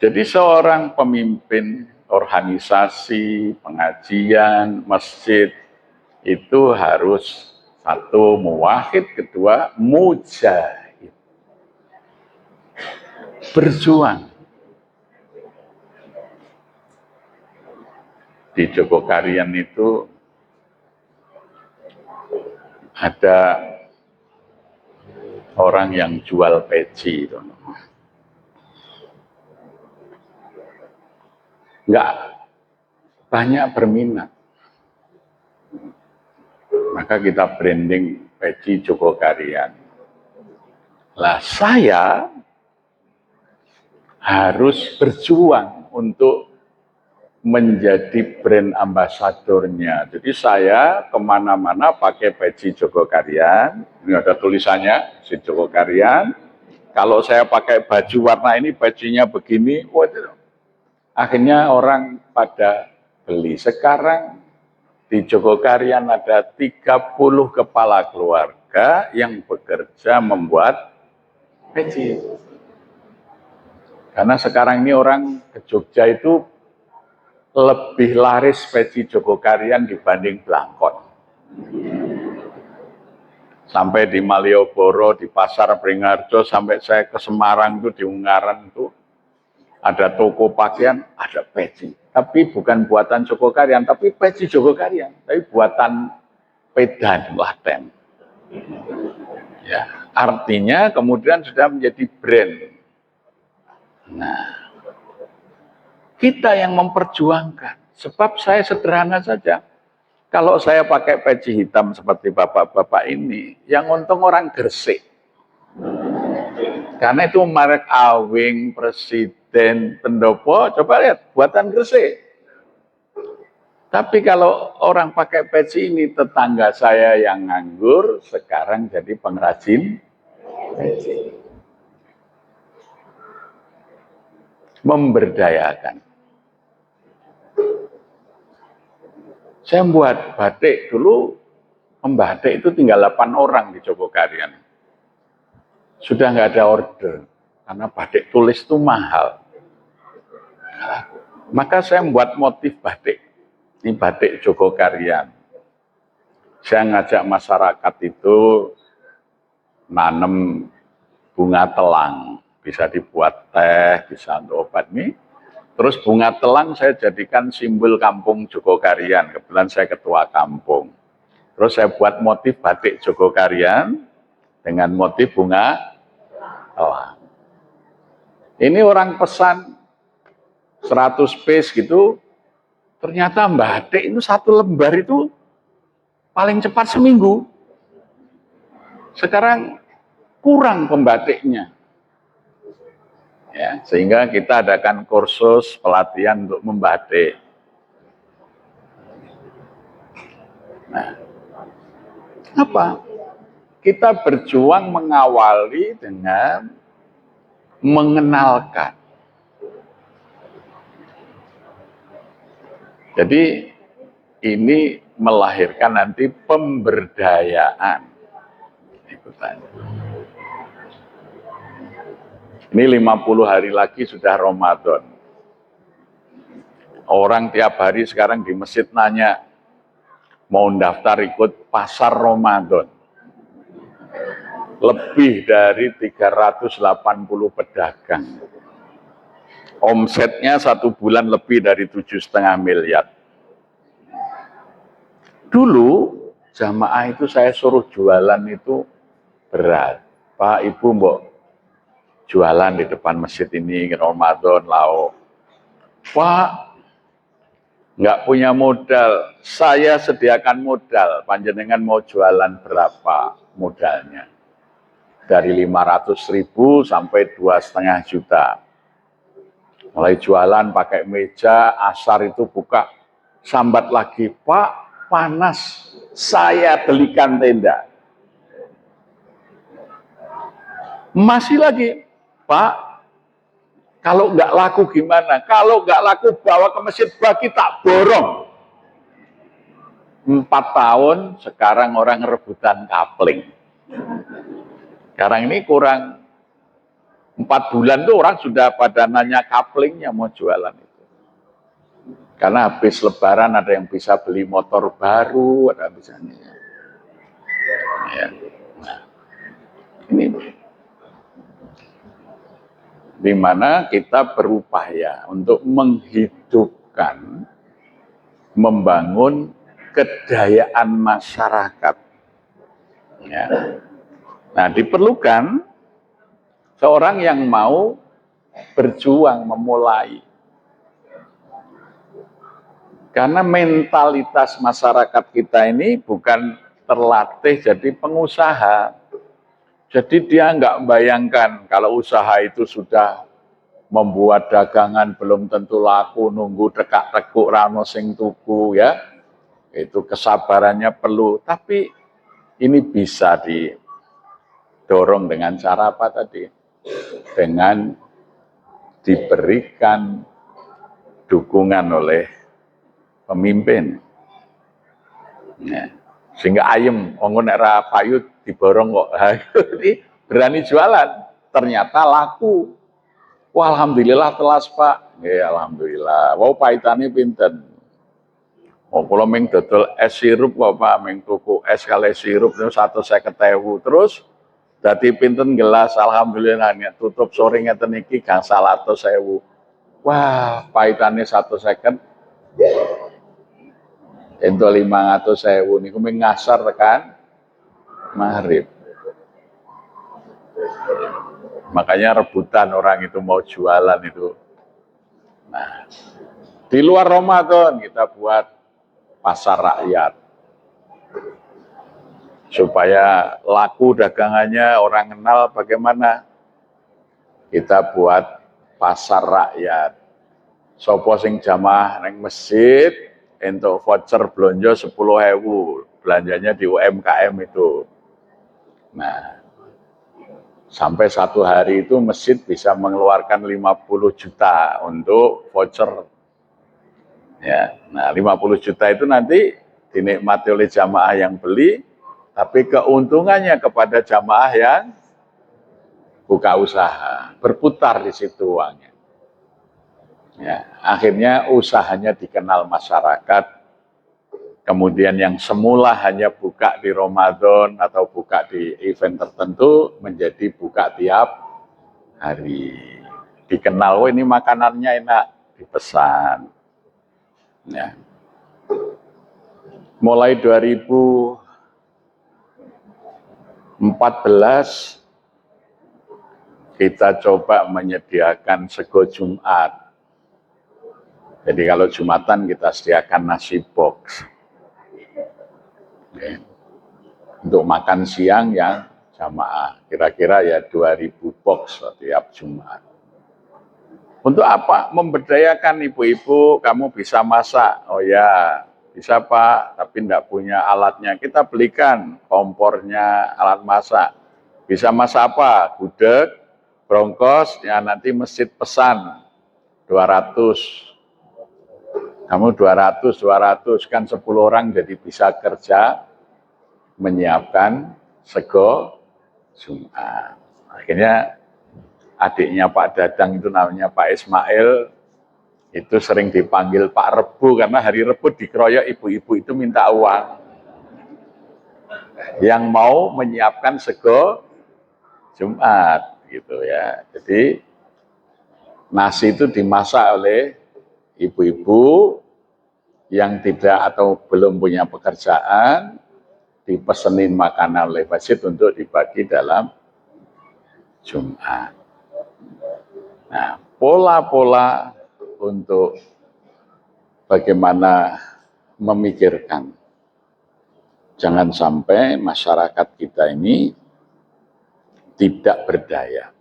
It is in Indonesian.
Jadi seorang pemimpin organisasi, pengajian, masjid itu harus satu muwahhid, kedua mujahid. Berjuang. Di Jogokarian itu ada orang yang jual peci. Enggak banyak berminat. Maka kita branding peci Jogokarian. Lah saya harus berjuang untuk menjadi brand ambasadornya. Jadi saya kemana-mana pakai peci Jogokarian. Ini ada tulisannya, si Jogokarian. Kalau saya pakai baju warna ini, bajunya begini. Akhirnya orang pada beli. Sekarang di Jogokarian ada 30 kepala keluarga yang bekerja membuat peci. Karena sekarang ini orang ke Jogja itu lebih laris peci Jogokarian dibanding belangkon. Sampai di Malioboro, di Pasar Beringharjo, sampai saya ke Semarang itu, di Ungaran itu, ada toko pakaian, ada peci. Tapi bukan buatan Jogokarian, tapi peci Jogokarian. Tapi buatan Pedan, Laten. Ya, artinya kemudian sudah menjadi brand. Nah, kita yang memperjuangkan. Sebab saya sederhana saja. Kalau saya pakai peci hitam seperti bapak-bapak ini, yang untung orang Gresik. Karena itu merek Awing, Presiden, Pendopo, coba lihat, buatan Gresik. Tapi kalau orang pakai peci ini, tetangga saya yang nganggur, sekarang jadi pengrajin peci. Memberdayakan. Saya membuat batik dulu, membatik itu tinggal 8 orang di Jogokarian. Sudah nggak ada order, karena batik tulis itu mahal. Maka saya membuat motif batik. Ini batik Jogokarian. Saya ngajak masyarakat itu nanam bunga telang. Bisa dibuat teh, bisa untuk obat nih. Terus bunga telang saya jadikan simbol kampung Jogokarian. Kebetulan saya ketua kampung. Terus saya buat motif batik Jogokarian dengan motif bunga telang. Ini orang pesan 100 piece gitu. Ternyata batik itu satu lembar itu paling cepat seminggu. Sekarang kurang pembatiknya. Ya, sehingga kita adakan kursus pelatihan untuk membatik. Nah, apa? Kita berjuang mengawali dengan mengenalkan. Jadi ini melahirkan nanti pemberdayaan. Ikutannya. Ini 50 hari lagi sudah Ramadan. Orang tiap hari sekarang di masjid nanya, mau daftar ikut pasar Ramadan. Lebih dari 380 pedagang. Omsetnya 1 bulan lebih dari 7,5 miliar. Dulu jamaah itu saya suruh jualan itu berat. Pak, Ibu, mbok jualan di depan masjid ini Ramadan lauk. Pak, nggak punya modal, saya sediakan modal. Panjenengan mau jualan berapa modalnya? Dari 500.000 sampai 2,5 juta. Mulai jualan pakai meja, asar itu buka, sambat lagi, Pak, panas, saya belikan tenda. Masih lagi, Pak, kalau nggak laku gimana? Kalau nggak laku bawa ke masjid bagi tak borong. 4 tahun, sekarang orang rebutan kapling. Sekarang ini kurang 4 bulan tuh orang sudah pada nanya kaplingnya mau jualan itu. Karena habis lebaran ada yang bisa beli motor baru, ada misalnya. Ya. Nah, ini di mana kita berupaya untuk menghidupkan, membangun kedayaan masyarakat. Ya. Nah, diperlukan seorang yang mau berjuang memulai. Karena mentalitas masyarakat kita ini bukan terlatih jadi pengusaha. Jadi dia nggak bayangkan kalau usaha itu sudah membuat dagangan belum tentu laku, nunggu tekak-tekuk rano sing tuku ya. Itu kesabarannya perlu, tapi ini bisa didorong dengan cara apa tadi? Dengan diberikan dukungan oleh pemimpin. Ya. Sehingga ayem, wong nek ra payu diborong kok. Jadi berani jualan, ternyata laku. Wah, alhamdulillah telas, Pak. Ya, alhamdulillah. Wau paitane pinten. Oh, kalau meng dodol es sirup kok Pak, meng tuku es kali sirup itu 150.000. Terus dadi pinten gelas, alhamdulillah tutup sore ngeten iki gangsal 100.000. Wah, paitane 150. Ento 500.000 niku mung ngasar tekan maghrib. Makanya rebutan orang itu mau jualan itu. Nah, di luar Ramadan kita buat pasar rakyat. Supaya laku dagangannya orang kenal bagaimana. Kita buat pasar rakyat. Sopo sing jamaah neng masjid untuk voucher belanja 10.000, belanjanya di UMKM itu. Nah, sampai satu hari itu masjid bisa mengeluarkan 50 juta untuk voucher. Ya, nah 50 juta itu nanti dinikmati oleh jamaah yang beli, tapi keuntungannya kepada jamaah yang buka usaha, berputar di situ uangnya. Ya, akhirnya usahanya dikenal masyarakat. Kemudian yang semula hanya buka di Ramadan atau buka di event tertentu menjadi buka tiap hari. Dikenal, oh ini makanannya enak, dipesan. Ya. Mulai 2014 kita coba menyediakan sego Jumat. Jadi kalau Jumatan kita sediakan nasi box. Oke. Untuk makan siang yang jamaah. Kira-kira ya 2000 box setiap Jumat. Untuk apa? Memberdayakan ibu-ibu, kamu bisa masak. Oh ya, bisa Pak, tapi enggak punya alatnya. Kita belikan kompornya, alat masak. Bisa masak apa? Gudeg, brongkos, ya nanti masjid pesan 200. Kamu 200 kan 10 orang jadi bisa kerja menyiapkan sego Jumat. Akhirnya adiknya Pak Dadang itu namanya Pak Ismail, itu sering dipanggil Pak Rebu karena hari Rebu dikeroyok ibu-ibu itu minta uang. Yang mau menyiapkan sego Jumat gitu ya. Jadi nasi itu dimasak oleh ibu-ibu yang tidak atau belum punya pekerjaan, dipesenin makanan oleh masjid untuk dibagi dalam Jumat. Nah, pola-pola untuk bagaimana memikirkan. Jangan sampai masyarakat kita ini tidak berdaya.